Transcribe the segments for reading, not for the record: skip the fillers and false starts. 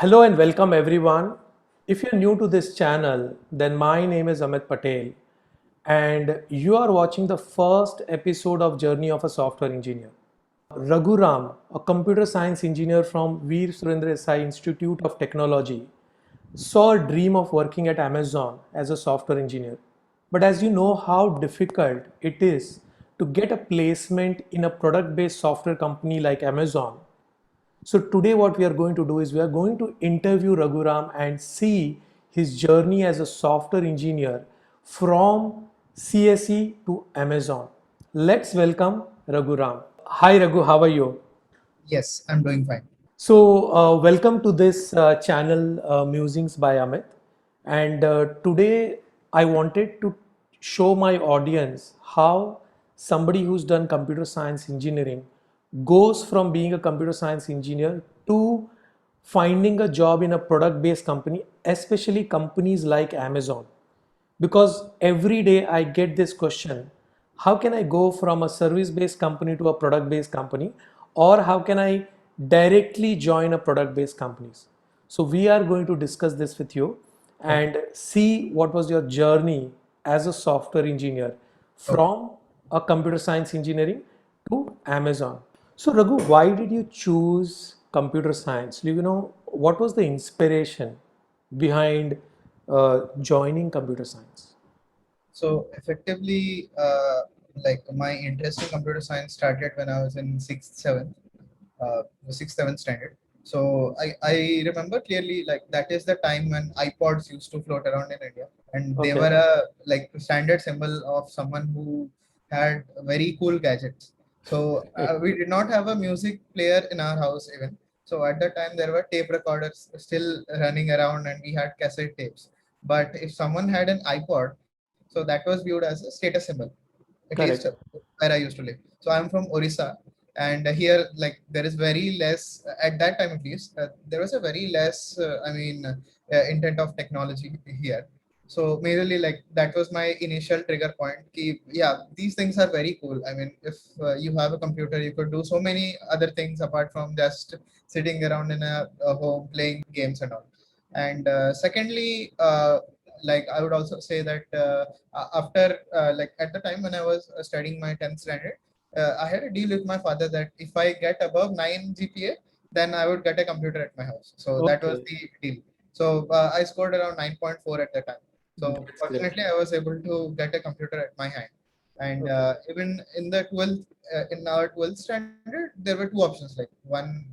Hello and welcome everyone. If you're new to this channel, then my name is Amit Patel and you are watching the first episode of Journey of a Software Engineer. Raghuram, a computer science engineer from Veer Surendra Desai Institute of Technology, saw a dream of working at Amazon as a software engineer. But as you know how difficult it is to get a placement in a product-based software company like Amazon, so today what we are going to do is we are going to interview Raghuram and see his journey as a software engineer from CSE to Amazon. Let's welcome Raghuram. Hi Raghu, how are you? Yes, I'm doing fine. So welcome to this channel Musings by Amit. And today I wanted to show my audience how somebody who's done computer science engineering goes from being a computer science engineer to finding a job in a product based company, especially companies like Amazon. Because every day I get this question, how can I go from a service based company to a product based company, or how can I directly join a product based companies? So we are going to discuss this with you Okay. and see what was your journey as a software engineer Okay. from a computer science engineering to Amazon. So Raghu, why did you choose computer science? Do you know what was the inspiration behind joining computer science? So effectively, like my interest in computer science started when I was in sixth, seventh standard. So I remember clearly like that is the time when iPods used to float around in India, and they Okay. were a like standard symbol of someone who had very cool gadgets. So we did not have a music player in our house even. So at that time there were tape recorders still running around, and we had cassette tapes. But if someone had an iPod, so that was viewed as a status symbol, at least Correct. where I used to live. So I'm from Orissa, and here like there is very less at that time at least there was a very less intent of technology here. So majorly like that was my initial trigger point. Ki, yeah, these things are very cool. I mean, if you have a computer, you could do so many other things apart from just sitting around in a home playing games and all. And secondly, like I would also say that after like at the time when I was studying my 10th standard, I had a deal with my father that if I get above 9 GPA, then I would get a computer at my house. So that was Okay. the deal. So I scored around 9.4 at the time. So That's great. fortunately, I was able to get a computer at my hand. And Okay. even in the 12th, in our 12th standard, there were two options. Like one,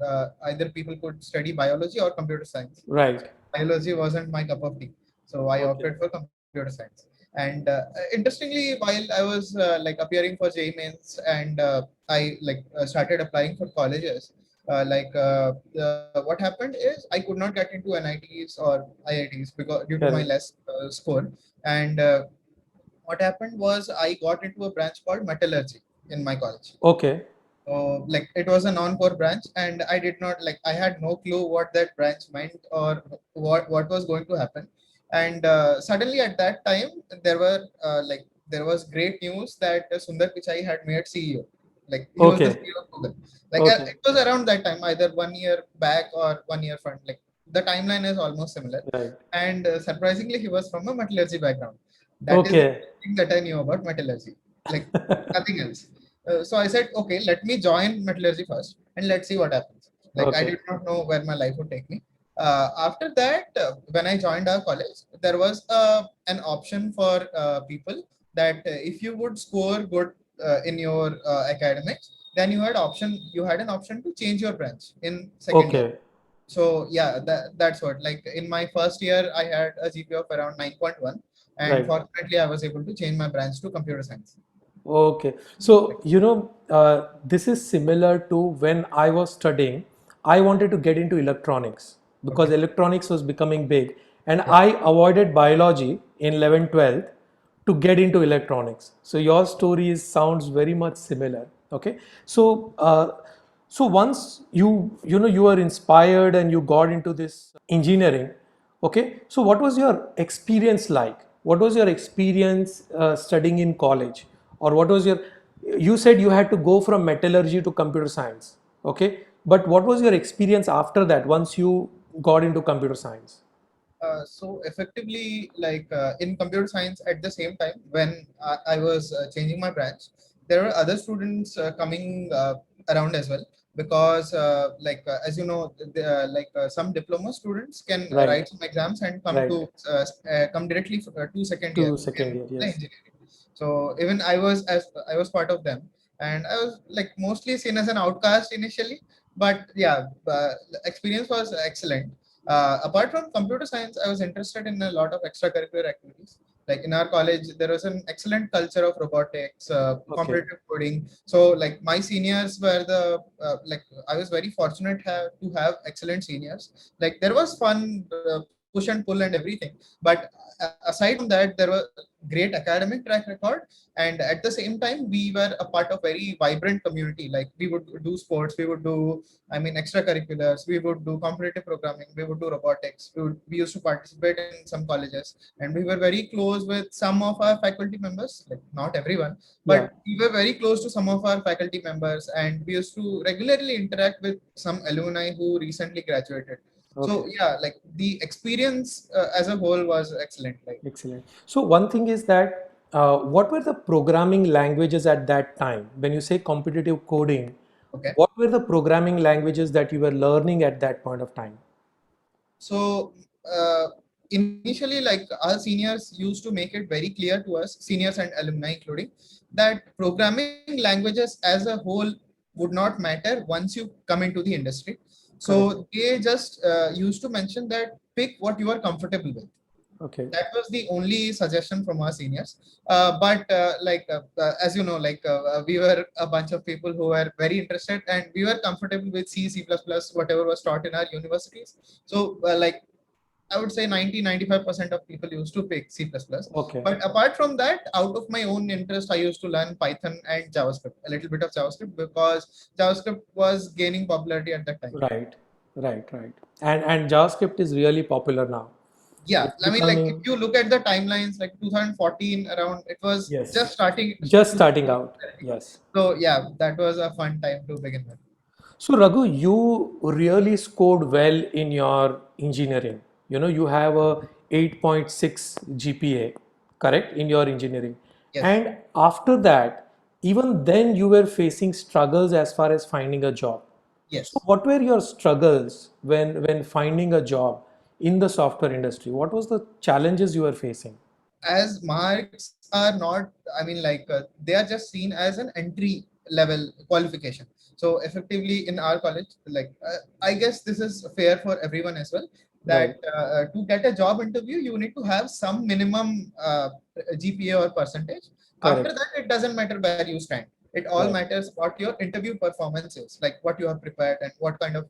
either people could study biology or computer science. Right. Biology wasn't my cup of tea, so I Okay. opted for computer science. And interestingly, while I was like appearing for JEE Mains, and I like started applying for colleges, what happened is I could not get into NITs or IITs because due to my Correct. less score. And what happened was I got into a branch called metallurgy in my college. Okay. So like it was a non-core branch, and I did not like I had no clue what that branch meant or what was going to happen. And suddenly at that time there was great news that Sundar Pichai had made CEO. Like he was the Okay. CEO of Google. Like Okay. it was around that time, either 1 year back or 1 year front. Like the timeline is almost similar. Right. And surprisingly, he was from a metallurgy background. That is the Okay. thing that I knew about metallurgy. Like nothing else. So I said, okay, let me join metallurgy first and let's see what happens. Like I Okay. did not know where my life would take me. After that, when I joined our college, there was an option for people that if you would score good in your academics, then you had an option to change your branch in second year. Okay. So yeah, that's what. Like in my first year, I had a GPA of around 9.1, and Right. fortunately, I was able to change my branch to computer science. Okay. So, this is similar to when I was studying. I wanted to get into electronics because Okay. electronics was becoming big. And Yeah. I avoided biology in 11th, 12th to get into electronics. So, your story sounds very much similar. Okay. So, once you were inspired and you got into this engineering. Okay. So, what was your experience like? What was your experience studying in college? Or what was your, you said you had to go from metallurgy to computer science. Okay. But what was your experience after that once you got into computer science? So effectively, like in computer science, at the same time when I was changing my branch, there were other students coming around as well. Because as you know, some diploma students can Right, write some exams and right. come directly to second year To in second year, the yes. engineering. So even I was part of them, and I was like mostly seen as an outcast initially. But yeah, experience was excellent. Apart from computer science, I was interested in a lot of extracurricular activities. Like in our college, there was an excellent culture of robotics, Okay, competitive coding. So like my seniors were I was very fortunate to have excellent seniors. Like there was fun, push and pull and everything. But aside from that, there was great academic track record, and at the same time we were a part of very vibrant community. Like we would do sports, we would do, I mean, extracurriculars. We would do competitive programming. We would do robotics. We used to participate in some colleges, and we were very close with some of our faculty members. Like not everyone, yeah, but we were very close to some of our faculty members, and we used to regularly interact with some alumni who recently graduated. okay, So yeah, like the experience as a whole was excellent. Like excellent. So one thing is that what were the programming languages at that time? When you say competitive coding, okay. what were the programming languages that you were learning at that point of time? So initially, like our seniors used to make it very clear to us, seniors and alumni including, that programming languages as a whole would not matter once you come into the industry. Correct. So they just used to mention that pick what you are comfortable with. Okay. That was the only suggestion from our seniors. As you know, we were a bunch of people who were very interested, and we were comfortable with C++, whatever was taught in our universities. So I would say 90-95% of people used to pick C++. Okay. But apart from that, out of my own interest, I used to learn Python and JavaScript, a little bit of JavaScript, because JavaScript was gaining popularity at that time. Right. Right. Right. And JavaScript is really popular now. Yeah, It's I mean, like if becoming, you look at the timelines, like 2014 around, it was just yes, starting just to starting gain out. popularity. Yes. So yeah, that was a fun time to begin with. So, Raghu, you really scored well in your engineering. You know, you have a 8.6 GPA, correct, in your engineering. Yes. And after that, even then you were facing struggles as far as finding a job. So, Yes. what were your struggles when finding a job in the software industry? What was the challenges you were facing? As marks are not, I mean, they are just seen as an entry level qualification. So effectively in our college, I guess this is fair for everyone as well, Right. that to get a job interview, you need to have some minimum GPA or percentage. After Correct. that, it doesn't matter where you stand. It all Right. matters what your interview performance is, like what you have prepared and what kind of,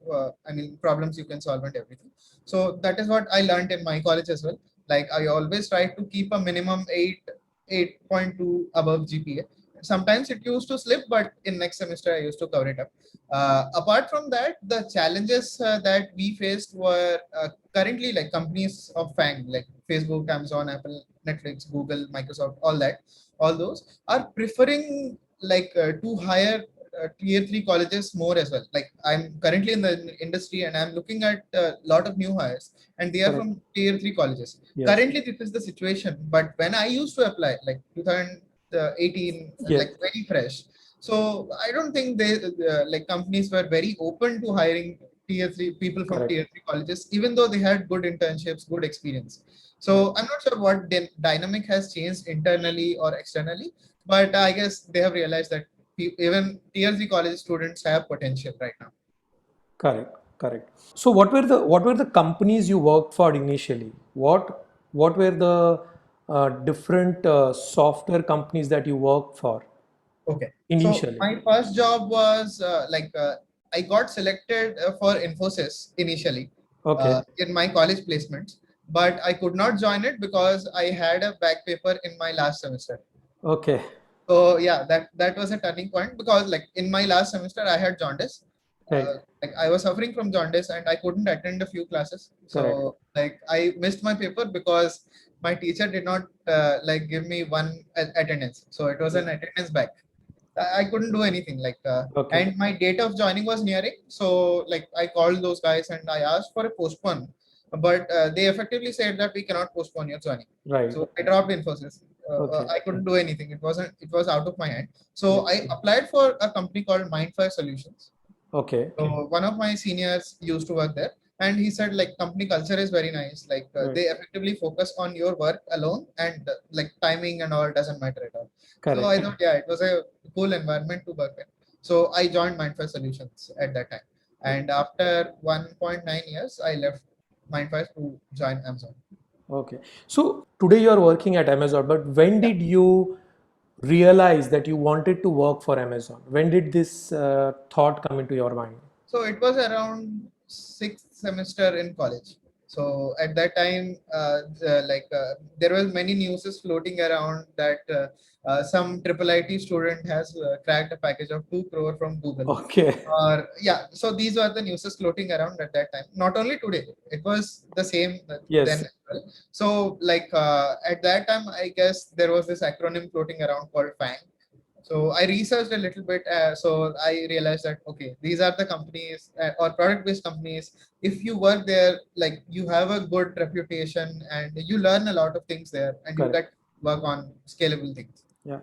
problems you can solve and everything. So that is what I learned in my college as well. Like I always try to keep a minimum 8.2 above GPA. Sometimes it used to slip, but in next semester I used to cover it up. Apart from that, the challenges that we faced were currently, like companies of FANG, like Facebook, Amazon, Apple, Netflix, Google, Microsoft, all those are preferring to hire tier 3 colleges more as well. Like I'm currently in the industry and I'm looking at a lot of new hires, and they are Correct. from tier 3 colleges. Yes. Currently this is the situation, but when I used to apply, like 2018, Yes. like very fresh, so I don't think like companies were very open to hiring tier 3 people from Correct. tier 3 colleges, even though they had good internships, good experience. Right. So I'm not sure what dynamic has changed internally or externally, but I guess they have realized that even tier 3 college students have potential right now. Correct, correct. So what were the companies you worked for initially? What were the different software companies that you worked for Okay. So initially? my first job was I got selected for Infosys initially Okay, in my college placements, but I could not join it because I had a back paper in my last semester. okay, So yeah, that was a turning point, because like in my last semester I had jaundice. right, Like I was suffering from jaundice and I couldn't attend a few classes. correct, So like I missed my paper because my teacher did not like give me one attendance. So it was yeah, an attendance back. I couldn't do anything. Okay. And my date of joining was nearing. So like I called those guys and I asked for a postpone, but they effectively said that we cannot postpone your joining. Right. So I dropped Infosys. Okay. I couldn't do anything. It was out of my hand. So I Yes. applied for a company called Mindfire Solutions. Okay. So one of my seniors used to work there, and he said like company culture is very nice. Right. They effectively focus on your work alone, and like timing and all doesn't matter at all. So I Correct. thought, yeah, it was a cool environment to work in. So I joined Mindfire Solutions at that time, and after 1.9 years, I left Mindfire to join Amazon. Okay. So today you are working at Amazon, but when Yeah. did you realize that you wanted to work for Amazon? When did this thought come into your mind? So it was around sixth semester in college. So at that time, there was many newses floating around that some triple IT student has cracked a package of 2 crore from Google. Okay. Or yeah, so these were the newses floating around at that time. Not only today, it was the same then Yes. as well. So at that time, I guess there was this acronym floating around called FANG. So I researched a little bit. So I realized that okay, these are the companies or product-based companies. If you work there, like you have a good reputation and you learn a lot of things there, and you Correct. get work on scalable things. Yeah.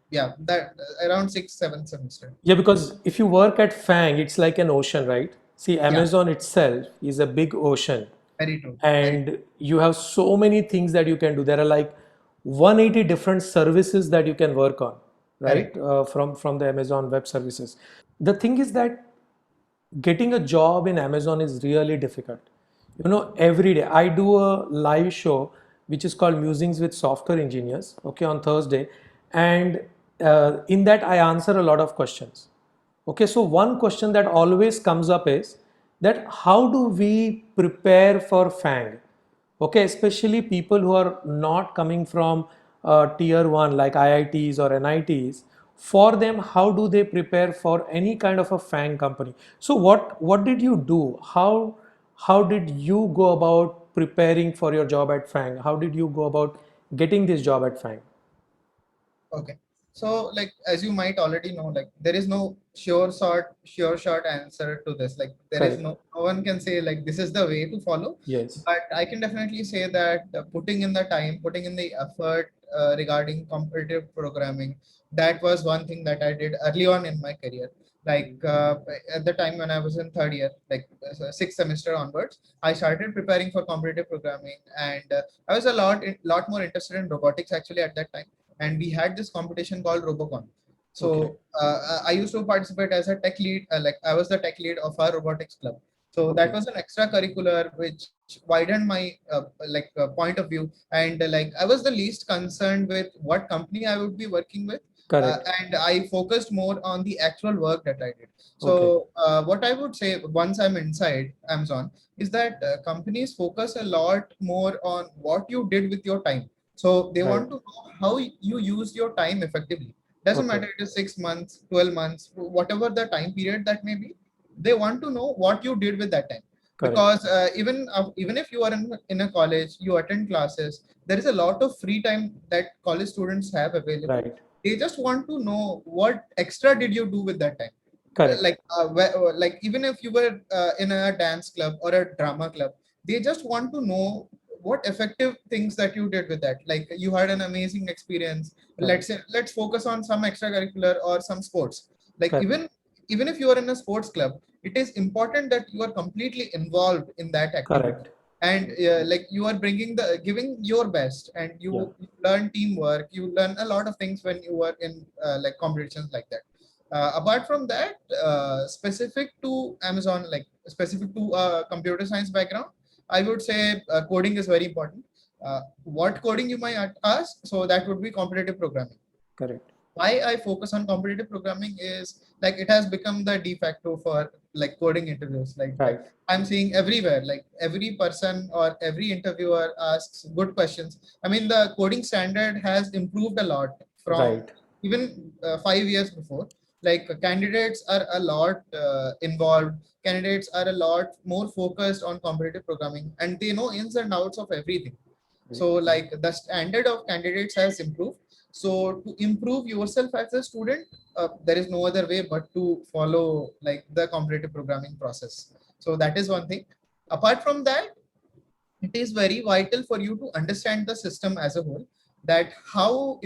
Yeah, that around 6, 7 semester. Yeah, because if you work at FANG, it's like an ocean, right? See, Yeah, Amazon itself is a big ocean, very true. Very and you have so many things that you can do. There are like 180 different services that you can work on, right? correct. From the Amazon Web Services. The thing is that getting a job in Amazon is really difficult. You know, every day I do a live show which is called Musings with Software Engineers, okay, on Thursday, and in that I answer a lot of questions. Okay, so one question that always comes up is that how do we prepare for FANG? Okay, especially people who are not coming from tier one like IITs or NITs. For them, how do they prepare for any kind of a FANG company? So what did you do? How did you go about preparing for your job at FANG? How did you go about getting this job at FANG? Okay. So like as you might already know, like there is no sure shot answer to this. Like there is Correct. no one can say like this is the way to follow. Yes. But I can definitely say that putting in the time, putting in the effort regarding competitive programming, that was one thing that I did early on in my career. Like at the time when I was in third year, like sixth semester onwards, I started preparing for competitive programming, and I was a lot more interested in robotics actually at that time, and we had this competition called Robocon. Okay. So I used to participate as a tech lead, like I was the tech lead of our robotics club. So that Okay. was an extracurricular which widened my point of view, and I was the least concerned with what company I would be working with, Correct. and I focused more on the actual work that I did. Okay. So what I would say once I'm inside Amazon is that companies focus a lot more on what you did with your time. So they Right. want to know how you use your time effectively. Doesn't Okay. matter it is 6 months, 12 months, whatever the time period that may be. They want to know what you did with that time. Correct. Because even if you are in a college, you attend classes, there is a lot of free time that college students have available. Right. They just want to know what extra did you do with that time. Correct. Like even if you were in a dance club or a drama club, they just want to know what effective things that you did with that. Like you had an amazing experience. Correct. Let's focus on some extracurricular or some sports. Like Correct. even if you are in a sports club, it is important that you are completely involved in that activity, Correct. and like you are bringing the giving your best, and Yeah. you learn teamwork, you learn a lot of things when you are in like competitions like that. Apart from that, specific to Amazon, like specific to computer science background, I would say coding is very important. What coding you might ask? So that would be competitive programming. Correct. Why I focus on competitive programming is like it has become the de facto for like coding interviews. Like Right. I'm seeing everywhere, like every person or every interviewer asks good questions. I mean, the coding standard has improved a lot from Right. even 5 years before. Like candidates are a lot involved. Candidates are a lot more focused on competitive programming, and they know ins and outs of everything. So like the standard of candidates has improved. So to improve yourself as a student, there is no other way but to follow like the competitive programming process. So that is one thing. Apart from that, it is very vital for you to understand the system as a whole, that how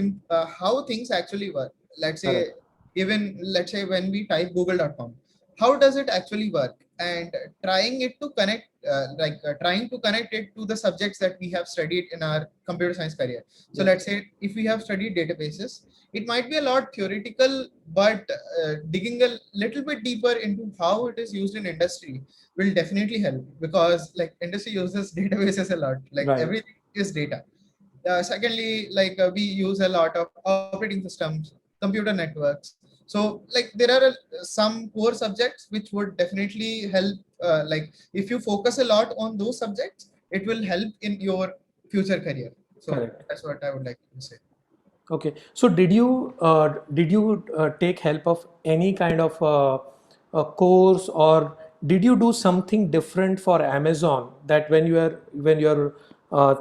things actually work. Let's say, Correct. even let's say when we type google.com, how does it actually work, and trying to connect it to the subjects that we have studied in our computer science career. So Yes. let's say if we have studied databases, it might be a lot theoretical, but digging a little bit deeper into how it is used in industry will definitely help, because like industry uses databases a lot, like Right. everything is data. Secondly, we use a lot of operating systems, computer networks. So like there are some core subjects which would definitely help. If you focus a lot on those subjects, it will help in your future career. So Correct. that's what I would like to say. Okay. So did you take help of any kind of a course, or did you do something different for Amazon, that uh,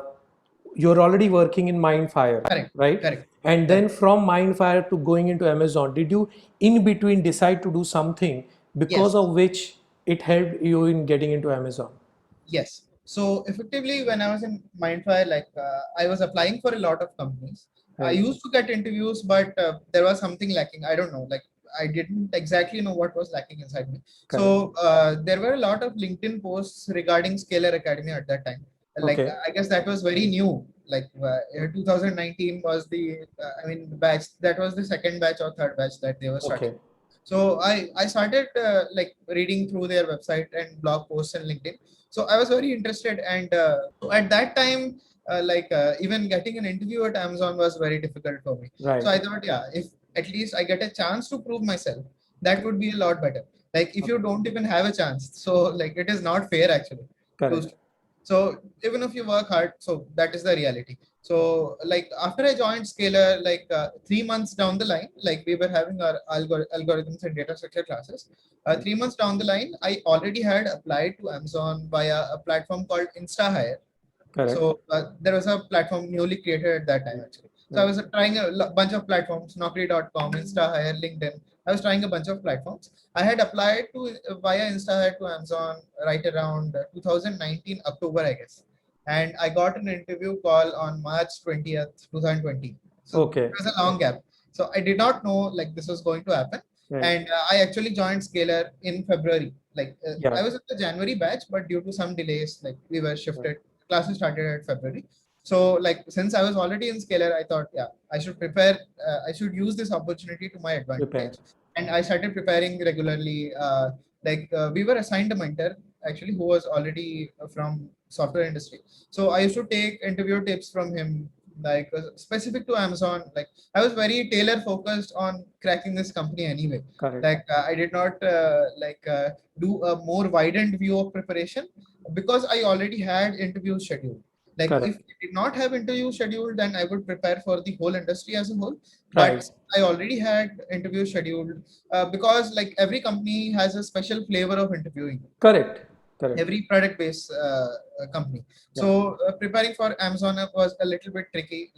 you're already working in Mindfire, Correct. right? Correct. And then Correct. from Mindfire to going into Amazon, did you in between decide to do something because Yes. of which it helped you in getting into Amazon? Yes. So effectively, when I was in Mindfire, I was applying for a lot of companies. I Right. used to get interviews, but there was something lacking. I don't know. Like I didn't exactly know what was lacking inside me. Correct. So there were a lot of LinkedIn posts regarding Scalar Academy at that time. Okay. I guess that was very new. 2019 was batch. That was the second batch or third batch that they were starting. Okay. So I started reading through their website and blog posts and LinkedIn. So I was very interested, and at that time, even getting an interview at Amazon was very difficult for me. So Right. I thought, yeah, if at least I get a chance to prove myself, that would be a lot better. Like if you Okay. don't even have a chance, so like it is not fair actually. Correct. So even if you work hard, so that is the reality. So like after I joined Scalar, 3 months down the line, like we were having our algorithms and data structure classes. 3 months down the line, I already had applied to Amazon via a platform called InstaHire. Correct. So there was a platform newly created at that time actually. So I Right. was trying a bunch of platforms, Naukri.com, InstaHire, LinkedIn. I was trying a bunch of platforms. I had applied to via InstaHire to Amazon right around 2019 October, I guess, and I got an interview call on March 20th, 2020. So Okay. it was a long gap. So I did not know like this was going to happen, Right. and I actually joined Scalar in February. Yeah. I was at the January batch, but due to some delays, like we were Right. shifted. Classes started at February. So like since I was already in Scalar, I thought, yeah, I should prepare. I should use this opportunity to my Prepare. advantage, and I started preparing regularly. We were assigned a mentor actually who was already from software industry. So I used to take interview tips from him, specific to Amazon. Like I was very tailor focused on cracking this company anyway. Correct. I did not do a more widened view of preparation because I already had interviews scheduled. Like if Correct. I did not have interviews scheduled, then I would prepare for the whole industry as a whole. Right. But I already had interviews scheduled because like every company has a special flavor of interviewing, Correct. Correct. every product based company. Yeah. So preparing for Amazon was a little bit tricky.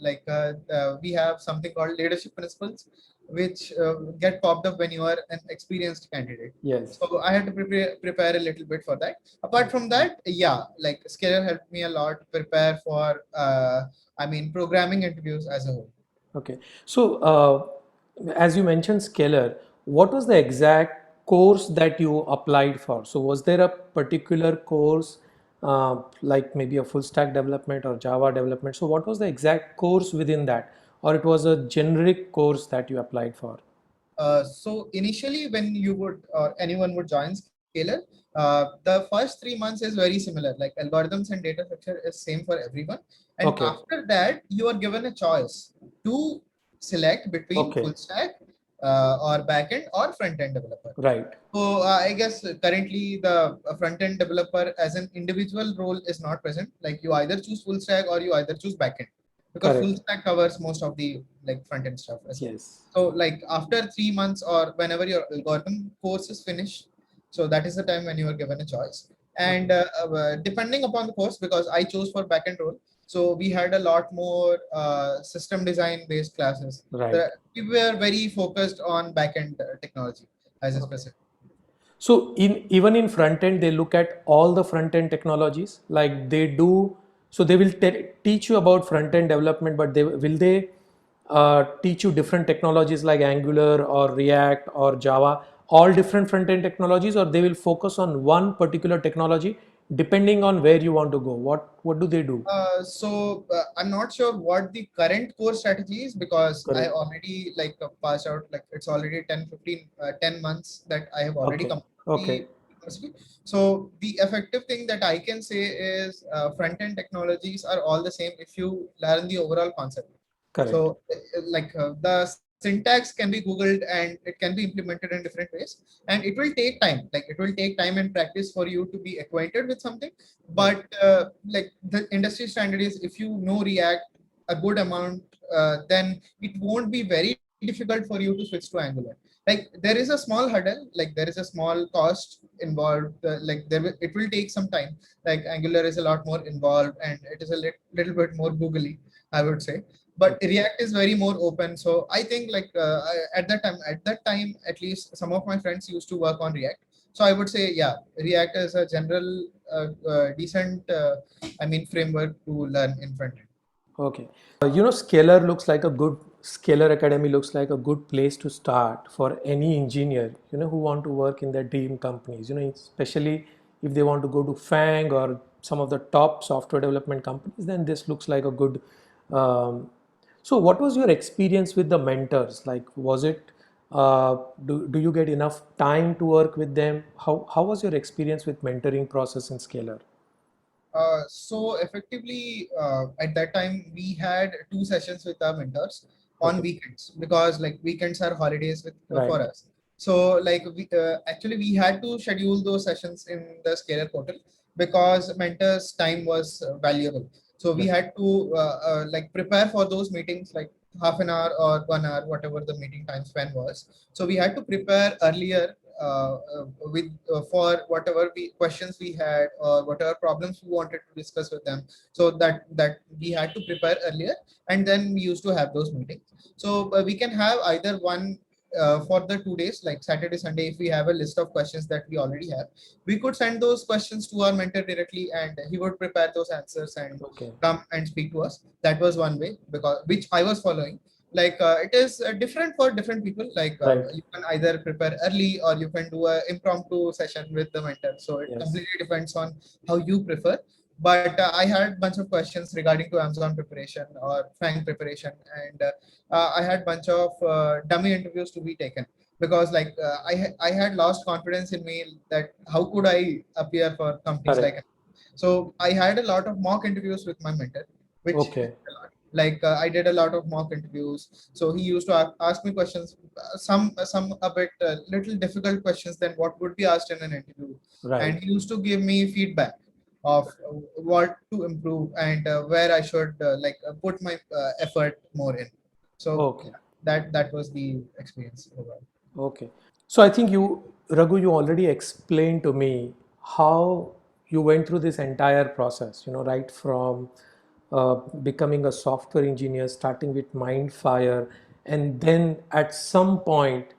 We have something called leadership principles, which get popped up when you are an experienced candidate. Yes. So I had to prepare a little bit for that. Apart from that, yeah, like Scalar helped me a lot prepare for programming interviews as a whole. Okay. So, as you mentioned Scalar, what was the exact course that you applied for? So, was there a particular course, like maybe a full stack development or Java development? So, what was the exact course within that, or it was a generic course that you applied for? So initially, when you would or anyone would join Scalar, the first 3 months is very similar. Like algorithms and data structure is same for everyone. And Okay. after that, you are given a choice to select between Okay. full stack or backend or front end developer. Right. So I guess currently the front end developer as an individual role is not present. Like you either choose full stack or you either choose backend, because full Correct. stack covers most of the like front end stuff as well. Yes. So like after 3 months or whenever your algorithm course is finished, so that is the time when you are given a choice. And Okay. depending upon the course, because I chose for backend role, So we had a lot more system design based classes. Right. We were very focused on backend technology as a Okay. specific. So in even in front end, they look at all the front end technologies like they do. So they will teach you about front end development, but they teach you different technologies like Angular or React or Java, all different front end technologies, or they will focus on one particular technology depending on where you want to go. What do they do? I'm not sure what the current course strategy is because I Correct. already passed out, like it's already 10, 15, 10 months that I have already Okay. completed Okay. the university. So the effective thing that I can say is front end technologies are all the same if you learn the overall concept. Correct. So, the syntax can be Googled and it can be implemented in different ways. And it will take time. Like it will take time and practice for you to be acquainted with something. Right. But like the industry standard is, if you know React a good amount, then it won't be very difficult for you to switch to Angular. Like there is a small hurdle, like there is a small cost involved. It will take some time. Like Angular is a lot more involved and it is a little bit more googly, I would say, but Okay. React is very more open. So I think at that time at least some of my friends used to work on React. So I would say, yeah, React is a general decent framework to learn in front end. Okay. Scalar Academy looks like a good place to start for any engineer, who want to work in their dream companies, especially if they want to go to FANG or some of the top software development companies, then this looks like a good. Um, so what was your experience with the mentors? Like, was it, do you get enough time to work with them? How was your experience with mentoring process in Scalar? So effectively, at that time, we had two sessions with our mentors on Okay. weekends because like weekends are holidays for Right. us. So actually we had to schedule those sessions in the Scalar portal because mentors' time was valuable. So we Right. had to prepare for those meetings like half an hour or 1 hour, whatever the meeting time span was. So we had to prepare earlier with for whatever questions we had or whatever problems we wanted to discuss with them, so that we had to prepare earlier, and then we used to have those meetings. So we can have either one for the 2 days, like Saturday, Sunday. If we have a list of questions that we already have, we could send those questions to our mentor directly, and he would prepare those answers and Okay. come and speak to us. That was one way, because which I was following. It is different for different people. Right. You can either prepare early or you can do a impromptu session with the mentor, so it Yes. completely depends on how you prefer. But I had a bunch of questions regarding to Amazon preparation or FANG preparation, and I had bunch of dummy interviews to be taken, because I had lost confidence in me, that how could I appear for companies like. Correct. So I had a lot of mock interviews with my mentor, which Okay. helped a lot. I did a lot of mock interviews. So he used to ask me questions, some a bit little difficult questions than what would be asked in an interview, Right. and he used to give me feedback of what to improve and where I should put my effort more in. So Okay. that was the experience overall. Okay. So I think Raghu, you already explained to me how you went through this entire process, right from becoming a software engineer, starting with Mindfire, and then at some point,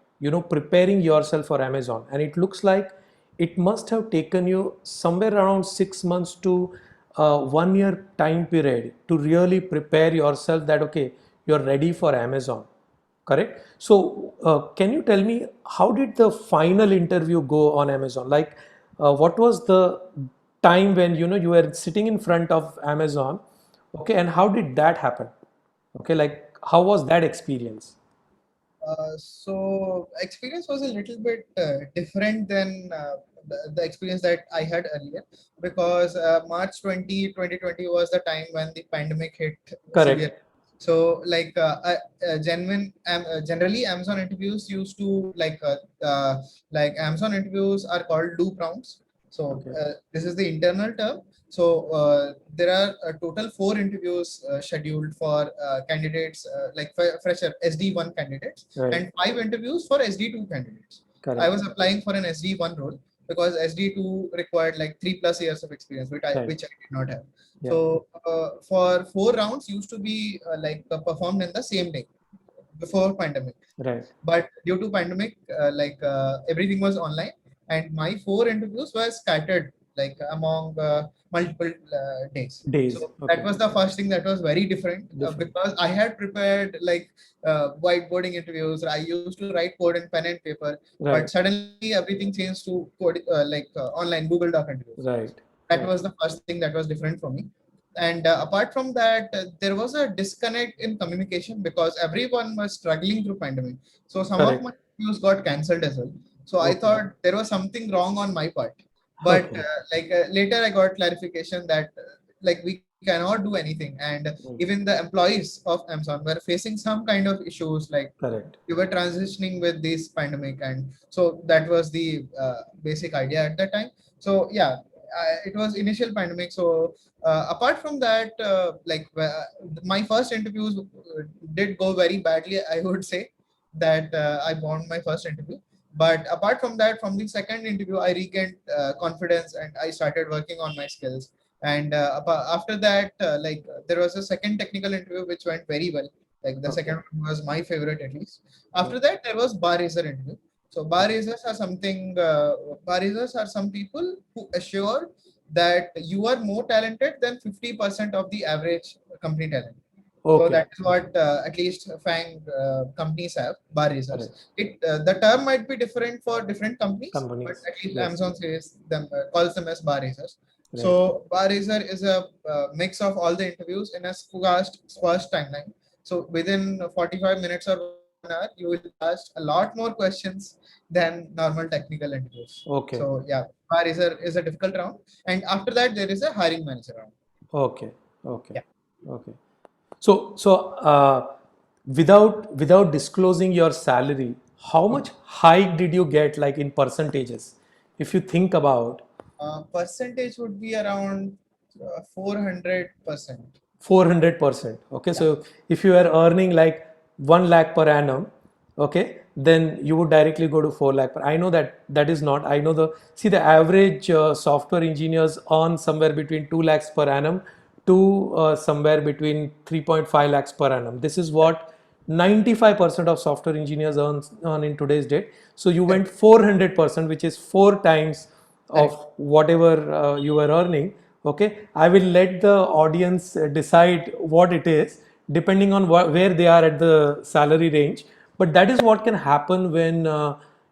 preparing yourself for Amazon. And it looks like it must have taken you somewhere around 6 months to 1 year time period to really prepare yourself that, okay, you're ready for Amazon. Correct. So, can you tell me how did the final interview go on Amazon? Like, what was the time when you were sitting in front of Amazon? Okay, and how did that happen? Okay, like how was that experience? So experience was a little bit different than the experience that I had earlier, because March 2020 was the time when the pandemic hit severe. Correct. So generally Amazon interviews used to Amazon interviews are called loop rounds. So Okay. this is the internal term. So there are a total 4 interviews scheduled for candidates fresher SD1 candidates, Right. and 5 interviews for SD2 candidates. I Correct. was applying for an SD1 role. because SD2 required like 3+ years of experience, Right. which I did not have. Yeah. So for 4 rounds used to be performed in the same day before pandemic. Right. But due to pandemic, everything was online, and my 4 interviews were scattered like among multiple days. Days. So that Okay. was the first thing that was very different, Different. because I had prepared like whiteboarding interviews. I used to write code in pen and paper, but Right. suddenly everything changed to online Google Doc interviews. Right. That Right. was the first thing that was different for me. And apart from that, there was a disconnect in communication because everyone was struggling through pandemic. So some of Correct. my interviews got cancelled as well. So I Okay. thought there was something wrong on my part. But Okay. later I got clarification that we cannot do anything. And Mm. even the employees of Amazon were facing some kind of issues, like Correct. we were transitioning with this pandemic. And so that was the basic idea at that time. So yeah, it was initial pandemic. So apart from that, my first interviews did go very badly, I would say that I won my first interview. But apart from that, from the second interview, I regained confidence and I started working on my skills. And after that, there was a second technical interview which went very well. Like the Okay. second one was my favorite, at least. Yeah. After that, there was bar raiser interview. So bar raisers are some people who assure that you are more talented than 50% of the average company talent. So Okay. that is what at least FANG companies have, bar raisers. Correct. The term might be different for different companies, but Companies. at least Yes. Amazon says them calls them as bar raisers. Right. So bar raiser is a mix of all the interviews in a squashed timeline. So within 45 minutes or 1 hour, you will be asked a lot more questions than normal technical interviews. Okay. So yeah, bar is a difficult round, and after that there is a hiring manager round. Okay. Okay. Yeah. Okay. So, without disclosing your salary, how much hike did you get, like in percentages? If you think about Percentage would be around 400%. 400%. Okay, Yeah. so if you are earning like 1 lakh per annum, okay, then you would directly go to 4 lakh per. I know that that is not. I know the average software engineers earn somewhere between 2 lakhs per annum to somewhere between 3.5 lakhs per annum. This is what 95% of software engineers earn in today's date. So you Correct. went 400%, which is 4 times Correct. of whatever you were earning. Okay, I will let the audience decide what it is depending on where they are at the salary range. But that is what can happen when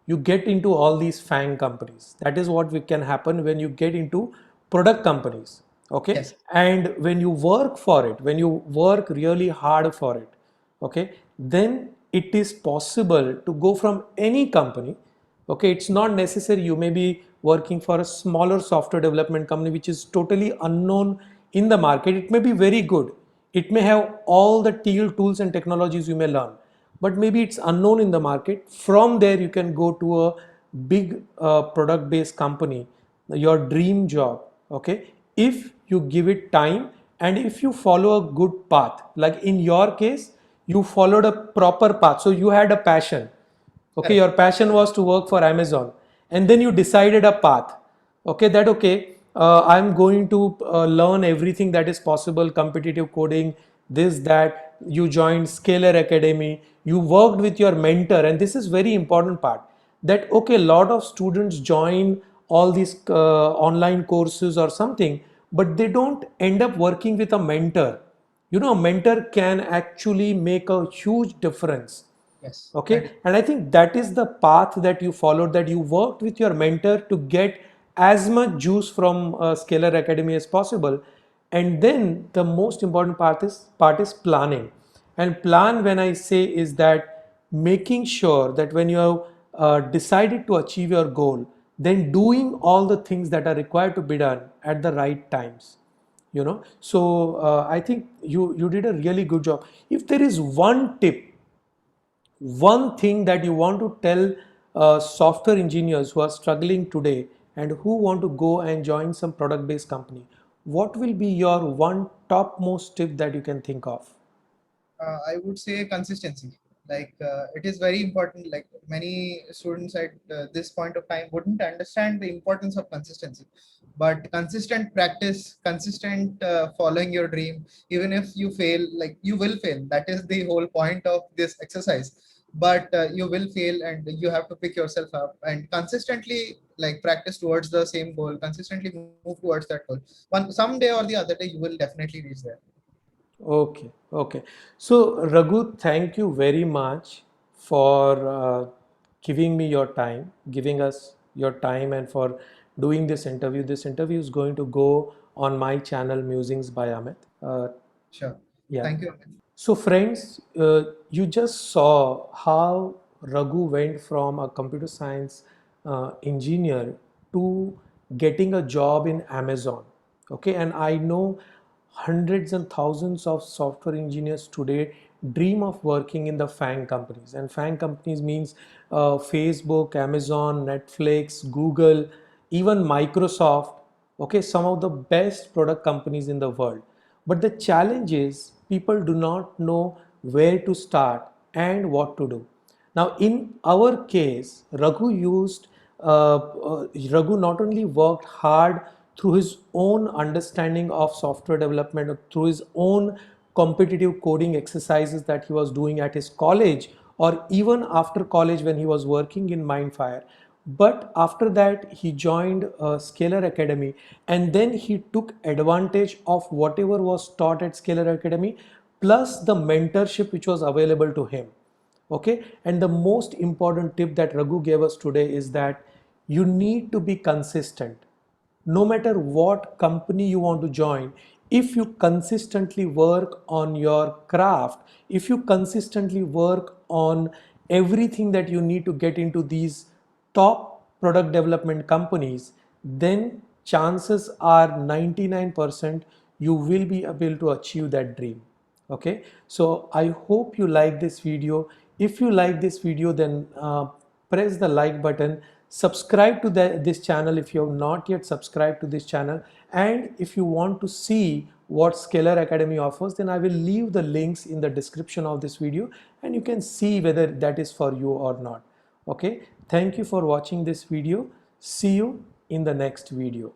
you get into all these FANG companies. That is what can happen when you get into product companies. Okay, Yes. and when you work for it, when you work really hard for it, okay, then it is possible to go from any company. Okay, it's not necessary. You may be working for a smaller software development company which is totally unknown in the market. It may be very good. It may have all the tools and technologies you may learn, but maybe it's unknown in the market. From there, you can go to a big product based company, your dream job. Okay, if you give it time and if you follow a good path, like in your case, you followed a proper path. So you had a passion. Okay, Correct. your passion was to work for Amazon, and then you decided a path. Okay, that okay, I'm going to learn everything that is possible, competitive coding, this, that. You joined Scalar Academy, you worked with your mentor, and this is very important part, that okay, a lot of students join all these online courses or something, but they don't end up working with a mentor. You know, a mentor can actually make a huge difference. Yes. Okay, and I think that is the path that you followed, that you worked with your mentor to get as much juice from Scalar Academy as possible. And then the most important part is planning. And plan, when I say, is that making sure that when you have decided to achieve your goal, then doing all the things that are required to be done at the right times. So I think you did a really good job. If there is one tip, one thing that you want to tell software engineers who are struggling today and who want to go and join some product based company, what will be your one topmost tip that you can think of? I would say consistency. It is very important. Like many students at this point of time wouldn't understand the importance of consistency, but consistent practice, consistent following your dream, even if you fail, like you will fail. That is the whole point of this exercise. But you will fail, and you have to pick yourself up and consistently like practice towards the same goal. Consistently move towards that goal. One someday or the other day, you will definitely reach there. Okay, okay. So, Raghu, thank you very much for giving me your time, giving us your time, and for doing this interview. This interview is going to go on my channel, Musings by Amit. Sure. Yeah. Thank you, Amit. So, friends, you just saw how Raghu went from a computer science engineer to getting a job in Amazon. Okay, and I know hundreds and thousands of software engineers today dream of working in the FANG companies. And FANG companies means Facebook, Amazon, Netflix, Google, even Microsoft. Okay, some of the best product companies in the world. But the challenge is people do not know where to start and what to do. Now, in our case, Raghu not only worked hard through his own understanding of software development, through his own competitive coding exercises that he was doing at his college, or even after college when he was working in Mindfire. But after that, he joined Scalar Academy, and then he took advantage of whatever was taught at Scalar Academy, plus the mentorship which was available to him. Okay, and the most important tip that Raghu gave us today is that you need to be consistent. No matter what company you want to join, if you consistently work on your craft, if you consistently work on everything that you need to get into these top product development companies, then chances are 99% you will be able to achieve that dream. Okay, so I hope you like this video. If you like this video, then press the like button, subscribe to this channel if you have not yet subscribed to this channel, and if you want to see what Scalar Academy offers, then I will leave the links in the description of this video, and you can see whether that is for you or not. Okay, thank you for watching this video. See you in the next video.